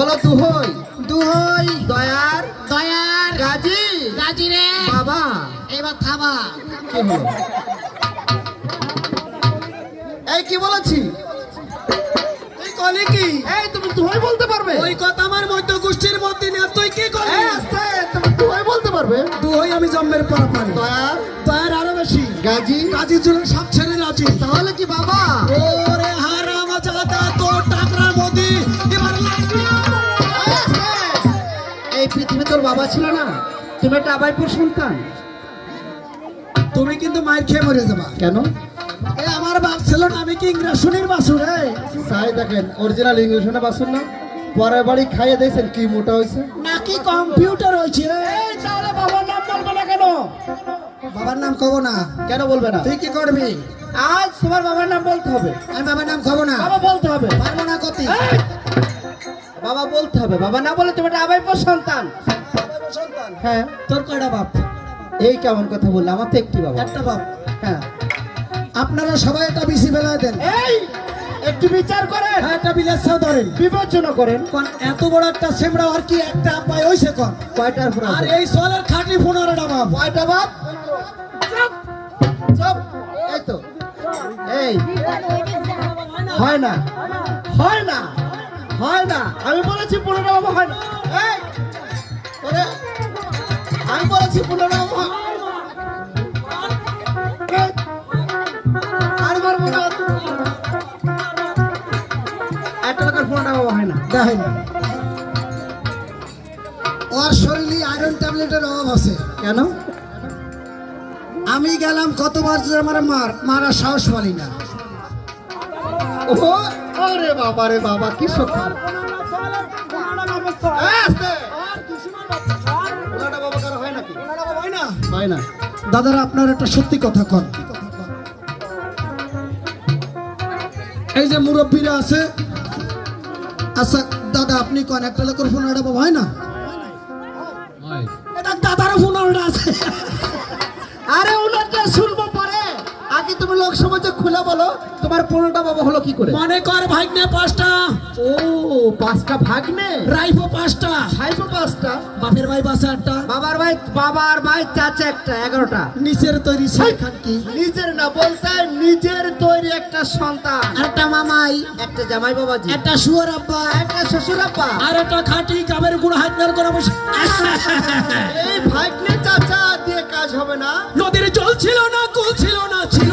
বলো দুহই দুহই দয়ার দয়ার গাজী গাজী রে বাবা। এবার থামা। কি হলো? এই কি বলেছি? তুই কলি কি? এই তুমি দুহই বলতে পারবে? ওই কথা আমার মধ্য গোষ্ঠীর মধ্যে না, তুই কি করলি? এই আস্তে, তুমি দুহই বলতে পারবে? দুহই আমি জন্মের পর পারি। দয়ার দয়ার আরো বেশি। গাজী গাজীর জন্য সব ছেড়ে রাজি। তাহলে কি বাবা? ওরে হারাম জাদা তো টাকরার মধ্যে এবার লাগবে। এই আস্তে। এই পৃথিবী তোর বাবা ছিল না? তুমি একটা আবাইপুর সন্তান। তুমি কিন্তু মাইর খেয়ে মরে যাবা। কেন? এ আমার বাপ ছিল না, আমি কি ইংরেজনের বাসুর রে? সাই দেখেন অরিজিনাল ইংলিশ না বাসুন না, পরের বাড়ি খাইয়ে দিয়েছেন কি মোটা হয়েছে। নাকি কম্পিউটার হয়েছে? এই তাহলে বাবার নাম বলবে না কেন? বাবার নাম কব না। কেন বলবে না? তুই কি করবি? আজ তোমার বাবার নাম বলতে হবে। আমি বাবার নাম কব না। বাবা বলতে হবে। পারবো না কতি। এই! বাবা বলতে হবে। বাবা না বলে তুমি একটা আবাইপুর সন্তান। হ্যাঁ। তোর কয়টা বাপ? এই কেমন কথা বললে? আমার তো একটি বাবা। একটা বাপ। হ্যাঁ। আপনারা সবাই একটা বিসি ফেলা দেন। এই একটু বিচার করেন, হ্যাঁ, একটা বিলাসাও ধরেন। বিবেচনা করেন। কোন এত বড় একটা সেমড়া আর কি একটা পায় হইছে কোন? কয়টার ফোন আর আছে? এই সোলের খাটি 15টা বাপ। কয়টা বাপ? চুপ চুপ। এই তো এই হয় না, হয় না, হয় না। আমি বলেছি 15টা বাবা হয় না। এই ওরে, আমি বলেছি 15টা বাবা হয় না। এই, আর মারবো না। একটা লোকের 15টা বাবা হয় না। দেখেন ওর শরীরে আয়রন ট্যাবলেটের অভাব আছে। কেন? আমি গেলাম কতবার যে আমার মারা সাহস পালি না। ও আরে বাবা রে বাবা, কি সত্যি। হয় না। দাদারা আপনার একটা সত্যি কথা কন। এই যে মুরব্বীরা আছে, আচ্ছা দাদা আপনি কন একটা লোকের 15টা বাবা হয় না? এটা দাদারও 15টা আছে। আরে ওনারটা শুনবো পরে, আগে তুমি লোক সমাজে খুলে বলো তোমার 15টা বাবা হলো কি করে? মনে কর ভাগ্নে 5টা, ও 5টা ভাগ্নে, রাইফো 5টা, ভাইপো 5টা, বাপের ভাই বাসা 8টা, বাবার ভাই চাচা একটা, 11টা। নিচের তৈরি খান কি নিজের না বলতে নিজের তৈরি একটা সন্তান, একটা মামাই, একটা জামাই বাবাজি, একটা শুয়ার আব্বা, একটা শ্বশুর আব্বা, আর একটা খাঁটি কাবের গুড় হাতনার করে বসে। এই ভাগ্নে চাচা দিয়ে কাজ হবে না। নদীর জল ছিল না, কুল ছিল না, ছিল